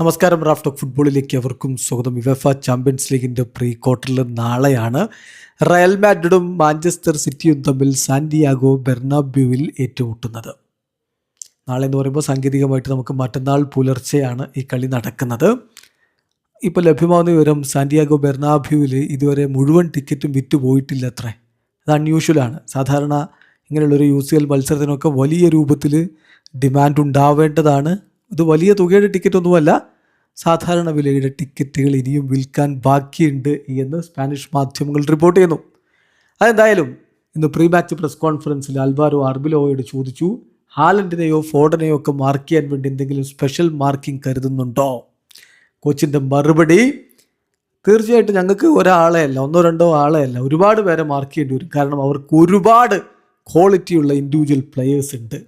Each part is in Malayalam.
നമസ്കാരം. റാഫ് ടോക്ക് ഫുട്ബോളിലേക്ക് അവർക്കും സ്വാഗതം. യുവേഫ ചാമ്പ്യൻസ് ലീഗിൻ്റെ പ്രീ ക്വാർട്ടറിൽ നാളെയാണ് റയൽ മാഡ്രിഡും മാഞ്ചസ്റ്റർ സിറ്റിയും തമ്മിൽ സാന്റിയാഗോ ബെർണാബ്യൂവിൽ ഏറ്റുമുട്ടുന്നത്. നാളെ എന്ന് പറയുമ്പോൾ സാങ്കേതികമായിട്ട് നമുക്ക് മറ്റന്നാൾ പുലർച്ചെയാണ് ഈ കളി നടക്കുന്നത്. ഇപ്പോൾ ലഭ്യമാകുന്ന വിവരം സാന്റിയാഗോ ബെർണാബ്യൂവിൽ ഇതുവരെ മുഴുവൻ ടിക്കറ്റും വിറ്റ് പോയിട്ടില്ല അത്രേ. അത് അൺയൂഷ്വലാണ്. സാധാരണ ഇങ്ങനെയുള്ളൊരു UCL മത്സരത്തിനൊക്കെ വലിയ രൂപത്തിൽ ഡിമാൻഡ് ഉണ്ടാവേണ്ടതാണ്. ഇത് വലിയ തുകയുടെ ടിക്കറ്റൊന്നുമല്ല, സാധാരണ വിലയുടെ ടിക്കറ്റുകൾ ഇനിയും വിൽക്കാൻ ബാക്കിയുണ്ട് എന്ന് സ്പാനിഷ് മാധ്യമങ്ങൾ റിപ്പോർട്ട് ചെയ്യുന്നു. അതെന്തായാലും ഇന്ന് പ്രീ മാച്ച് പ്രസ് കോൺഫറൻസിൽ അൽവാരോ അർബിലോയോട് ചോദിച്ചു, ഹാലൻഡിനെയോ ഫോർഡനെയോ ഒക്കെ മാർക്ക് ചെയ്യാൻ വേണ്ടി എന്തെങ്കിലും സ്പെഷ്യൽ മാർക്കിംഗ് കരുതുന്നുണ്ടോ? കോച്ചിൻ്റെ മറുപടി, തീർച്ചയായിട്ടും ഞങ്ങൾക്ക് ഒരാളെ അല്ല, ഒന്നോ രണ്ടോ ആളെ അല്ല, ഒരുപാട് പേരെ മാർക്ക് ചെയ്യേണ്ടി വരും. കാരണം അവർക്ക് ഒരുപാട് ക്വാളിറ്റിയുള്ള ഇൻഡിവിജ്വൽ പ്ലെയേഴ്സ് ഉണ്ട്.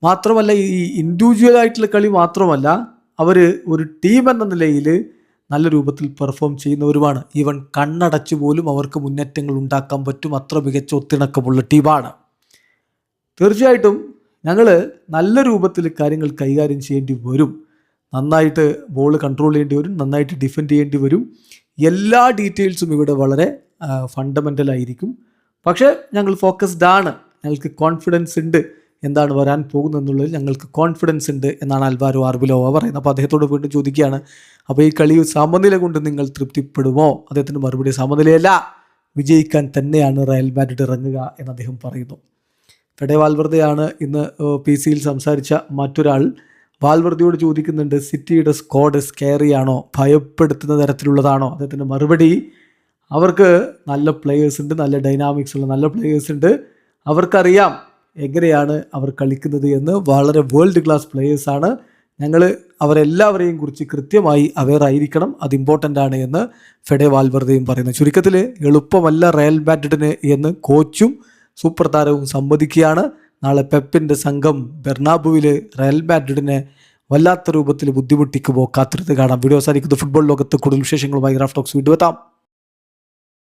മാത്രമല്ല, ഈ ഇൻഡിവിജ്വലായിട്ടുള്ള കളി മാത്രമല്ല, അവർ ഒരു ടീം എന്ന നിലയിൽ നല്ല രൂപത്തിൽ പെർഫോം ചെയ്യുന്നവരുമാണ്. ഈവൻ കണ്ണടച്ചു പോലും അവർക്ക് മുന്നേറ്റങ്ങൾ ഉണ്ടാക്കാൻ പറ്റും. അത്ര മികച്ച ഒത്തിണക്കമുള്ള ടീമാണ്. തീർച്ചയായിട്ടും ഞങ്ങൾ നല്ല രൂപത്തിൽ കാര്യങ്ങൾ കൈകാര്യം ചെയ്യേണ്ടി വരും. നന്നായിട്ട് ബോൾ കൺട്രോൾ ചെയ്യേണ്ടി വരും, നന്നായിട്ട് ഡിഫെൻഡ് ചെയ്യേണ്ടി വരും. എല്ലാ ഡീറ്റെയിൽസും ഇവിടെ വളരെ ഫണ്ടമെൻ്റലായിരിക്കും. പക്ഷേ ഞങ്ങൾ ഫോക്കസ്ഡ് ആണ്, ഞങ്ങൾക്ക് കോൺഫിഡൻസ് ഉണ്ട്, എന്താണ് വരാൻ പോകുന്നതെന്നുള്ളതിൽ ഞങ്ങൾക്ക് കോൺഫിഡൻസ് ഉണ്ട് എന്നാണ് അൽവാരോ അർബിലോവ പറയുന്നത്. അപ്പോൾ അദ്ദേഹത്തോട് വീണ്ടും ചോദിക്കുകയാണ്, അപ്പോൾ ഈ കളി സമനില കൊണ്ട് നിങ്ങൾ തൃപ്തിപ്പെടുമോ? അദ്ദേഹത്തിൻ്റെ മറുപടി, സമനിലയല്ല, വിജയിക്കാൻ തന്നെയാണ് റയൽ മാഡ്രിഡ് ഇറങ്ങുക എന്ന് അദ്ദേഹം പറയുന്നു. ഫെഡെ വാൽവർദെയാണ് ഇന്ന് PC-യിൽ സംസാരിച്ച മറ്റൊരാൾ. വാൽവർദെയോട് ചോദിക്കുന്നുണ്ട്, സിറ്റിയുടെ സ്ക്വാഡ് സ്കെയറി ആണോ, ഭയപ്പെടുത്തുന്ന തരത്തിലുള്ളതാണോ? അദ്ദേഹത്തിൻ്റെ മറുപടി, അവർക്ക് നല്ല പ്ലെയേഴ്സ് ഉണ്ട്, നല്ല ഡൈനാമിക്സ് ഉള്ള നല്ല പ്ലെയേഴ്സ് ഉണ്ട്, അവർക്കറിയാം എങ്ങനെയാണ് അവർ കളിക്കുന്നത് എന്ന്. വളരെ വേൾഡ് ക്ലാസ് പ്ലെയേഴ്സാണ്. ഞങ്ങൾ അവരെല്ലാവരെയും കുറിച്ച് കൃത്യമായി അവെയർ ആയിരിക്കണം, അത് ഇമ്പോർട്ടൻ്റ് ആണ് എന്ന് ഫെഡെ വാൽവർദെയും പറയുന്നു. ചുരുക്കത്തിൽ എളുപ്പമല്ല റയൽ മാഡ്രിഡിന് എന്ന് കോച്ചും സൂപ്പർ താരവും സമ്മതിക്കുകയാണ്. നാളെ പെപ്പിൻ്റെ സംഘം ബെർണാബ്യൂവിൽ റയൽ മാഡ്രിഡിനെ വല്ലാത്ത രൂപത്തിൽ ബുദ്ധിമുട്ടിക്കുമ്പോൾ കാത്തിരുത്ത് കാണാം. വീഡിയോ അവസാനിക്കുന്നത്. ഫുട്ബോൾ ലോകത്ത് കൂടുതൽ വിശേഷങ്ങളുമായി റാഫ് ടോക്സ് വീണ്ടും എത്താം.